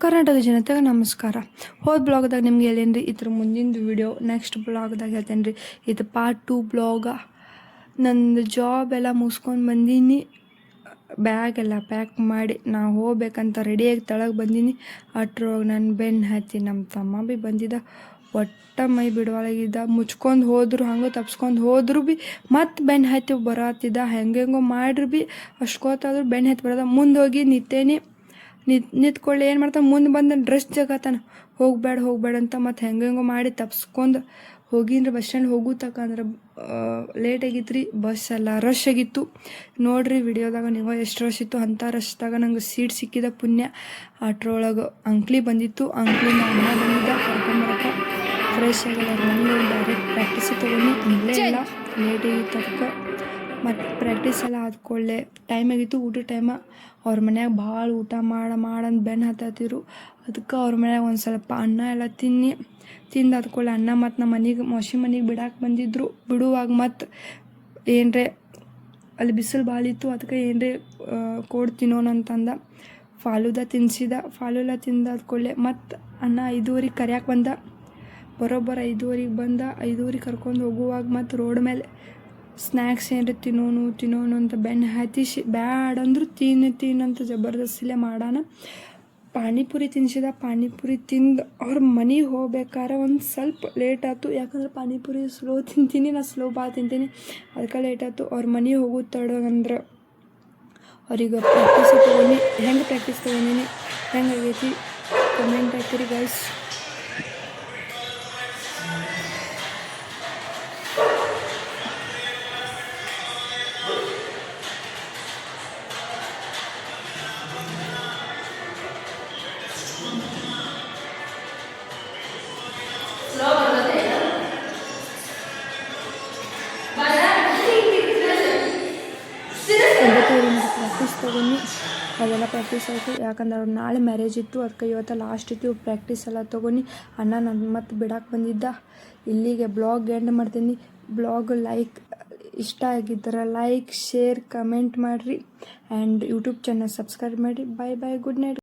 ಕರ್ನಾಟಕ ಜನತೆಗೆ ನಮಸ್ಕಾರ. ಹೋದ ಬ್ಲಾಗ್ದಾಗ ನಿಮ್ಗೆ ಹೇಳೇನಿ ರೀ ಇದ್ರ ಮುಂದಿನ ವಿಡಿಯೋ ನೆಕ್ಸ್ಟ್ ಬ್ಲಾಗ್ದಾಗ ಹೇಳ್ತೇನೆ ರೀ. ಇದು ಪಾರ್ಟ್ 2 ಬ್ಲಾಗ. ನಂದು ಜಾಬ್ ಎಲ್ಲ ಮುಗಿಸ್ಕೊಂಡು ಬಂದೀನಿ, ಬ್ಯಾಗ್ ಎಲ್ಲ ಪ್ಯಾಕ್ ಮಾಡಿ ನಾ ಹೋಗ್ಬೇಕಂತ ರೆಡಿಯಾಗಿ ತೆಳಗೆ ಬಂದೀನಿ. ಅಟ್ರೊಳಗೆ ನನ್ನ ಬೆನ್ನು ಹತ್ತಿ ನಮ್ಮ ತಮ್ಮ ಭೀ ಬಂದಿದ್ದ. ಒಟ್ಟ ಮೈ ಬಿಡೊಳಗಿದ್ದ, ಮುಚ್ಕೊಂಡು ಹೋದ್ರು ಹಂಗೆ ತಪ್ಸ್ಕೊಂಡು ಹೋದ್ರು ಭೀ ಮತ್ತೆ ಬೆನ್ನು ಹತ್ತಿ ಬರತ್ತಿದ್ದ. ಹೆಂಗೆಂಗೋ ಮಾಡ್ರಿ ಭೀ ಅಷ್ಟ್ಕೊತ್ತಾದ್ರೂ ಬೆನ್ನು ಹತ್ತಿ ಬರೋದ. ಮುಂದೆ ಹೋಗಿ ನಿಂತೇನಿ. ನಿಂತ್ಕೊಳ್ಳಿ ಏನು ಮಾಡ್ತಾನೆ, ಮುಂದೆ ಬಂದು ಡ್ರೆಸ್ ಜಗತ್ತಾನ, ಹೋಗ್ಬೇಡ ಅಂತ. ಮತ್ತು ಹೆಂಗೆಂಗೋ ಮಾಡಿ ತಪ್ಸ್ಕೊಂಡು ಹೋಗಿನ್ರಿ. ಬಸ್ ಸ್ಟ್ಯಾಂಡ್ ಹೋಗೋ ತಕ ಅಂದ್ರೆ ಲೇಟ್ ಆಗಿತ್ತು ರೀ. ಬಸ್ ಎಲ್ಲ ರಶ್ ಆಗಿತ್ತು. ನೋಡ್ರಿ ವಿಡಿಯೋದಾಗ ನೀವು ಎಷ್ಟು ರಶ್ ಇತ್ತು. ಅಂಥ ರಶ್ದಾಗ ನಂಗೆ ಸೀಟ್ ಸಿಕ್ಕಿದ ಪುಣ್ಯ. ಅಟ್ರೊಳಗೆ ಅಂಕ್ಲಿ ಬಂದಿತ್ತು. ಅಂಕ್ಲಿ ಅಣ್ಣ ಬಂದಿದ್ದ ಕರ್ಕೊಂಬರಕ್ಕೆ. ಫ್ರೆಶ್ ಆಗಿಲ್ಲ ಮನೆಗೆ ಡೈರೆಕ್ಟ್ ಪ್ರಾಕ್ಟೀಸಿಗೆ ತೊಗೊಂಡು ಇಲ್ಲೇ ಇಲ್ಲ, ಲೇಟ್ ಆಗಿತ್ತು ಅದಕ್ಕೆ. ಮತ್ತು ಪ್ರಾಕ್ಟೀಸ್ ಎಲ್ಲ ಆದ್ಕೊಳ್ಳೆ ಟೈಮ್ ಆಗಿತ್ತು, ಊಟದ ಟೈಮ. ಅವ್ರ ಮನ್ಯಾಗ ಭಾಳ ಊಟ ಮಾಡಂದು ಬೆನ್ನು ಹತ್ತತ್ತಿರು. ಅದಕ್ಕೆ ಅವ್ರ ಮನ್ಯಾಗ ಒಂದು ಸ್ವಲ್ಪ ಅನ್ನ ಎಲ್ಲ ತಿಂದು ಆದ್ಕೊಳ್ಳೆ ಅನ್ನ ಮತ್ತು ನಮ್ಮ ಮನೆಗೆ ಮೋಸಿ ಮನೆಗೆ ಬಿಡಾಕೆ ಬಂದಿದ್ರು. ಬಿಡುವಾಗ ಮತ್ತು ಏನರೇ ಅಲ್ಲಿ ಬಿಸಿಲು ಭಾಳ ಇತ್ತು, ಅದಕ್ಕೆ ಏನರೇ ಕೋಡ್ ತಿನ್ನೋಣಂತಂದ ಫಾಲೂದ ತಿನ್ನಿಸಿದ. ಫಾಲೂದ ತಿಂದಾದ್ಕೊಳ್ಳೆ ಮತ್ತು ಅಣ್ಣ 5:15 ಕರ್ಯಾಕೆ ಬಂದ. ಬರೋಬ್ಬರ 5:15 ಬಂದ. 5:15 ಕರ್ಕೊಂಡು ಹೋಗುವಾಗ ಮತ್ತು ರೋಡ್ ಮೇಲೆ ಸ್ನ್ಯಾಕ್ಸ್ ಏನ್ರಿ ತಿನ್ನೋನು ಅಂತ ಬೆನ್ನು ಹತ್ತಿಸಿ ಬ್ಯಾಡ ಅಂದ್ರು ತಿನ್ನಂತ ಜಬರ್ದಸ್ತಿಲೆ ಮಾಡಾನ. ಪಾನಿಪುರಿ ತಿನ್ನಿಸಿದ. ಪಾನಿಪುರಿ ತಿಂದು ಅವ್ರ ಮನೆಗೆ ಹೋಗ್ಬೇಕಾರೆ ಒಂದು ಸ್ವಲ್ಪ ಲೇಟ್ ಆಯ್ತು. ಯಾಕಂದ್ರೆ ಪಾನಿಪುರಿ ಸ್ಲೋ ತಿಂತೀನಿ, ನಾನು ಸ್ಲೋ ಭಾಳ ತಿಂತೀನಿ, ಅದಕ್ಕೆ ಲೇಟ್ ಆಯ್ತು. ಅವ್ರ ಮನೆಗೆ ಹೋಗೋದು ತಡಗಂದ್ರೆ ಅವ್ರಿಗೆ ಪ್ರಾಕ್ಟೀಸ್ ತೊಗೊಂಡು ಹೆಂಗೆ ಪ್ರಾಕ್ಟೀಸ್ ತೊಗೊಂಡಿನಿ, ಹೆಂಗಾಗೈತಿ ಕಮೆಂಟ್ ಹಾಕಿರಿ ಗೈಸ್. ಪ್ರಾಕ್ಟೀಸ್ ತೊಗೊಂಡು ಅದೆಲ್ಲ ಪ್ರಾಕ್ಟೀಸ್ ಆಯಿತು. ಯಾಕಂದ್ರೆ ಅವ್ರು ನಾಳೆ ಮ್ಯಾರೇಜ್ ಇತ್ತು, ಅದಕ್ಕೆ ಇವತ್ತು ಲಾಸ್ಟ್ ಇತ್ತು. ಪ್ರಾಕ್ಟೀಸ್ ಎಲ್ಲ ತೊಗೊಂಡು ಅಣ್ಣ ನನ್ನ ಮತ್ತೆ ಬಿಡಾಕೆ ಬಂದಿದ್ದ. ಇಲ್ಲಿಗೆ ಬ್ಲಾಗ್ ಎಂಡ್ ಮಾಡ್ತೀನಿ. ಬ್ಲಾಗ್ ಇಷ್ಟ ಆಗಿದ್ದರೆ ಲೈಕ್, ಶೇರ್, ಕಮೆಂಟ್ ಮಾಡಿರಿ. ಆ್ಯಂಡ್ ಯೂಟ್ಯೂಬ್ ಚಾನಲ್ ಸಬ್ಸ್ಕ್ರೈಬ್ ಮಾಡಿ. Bye good night.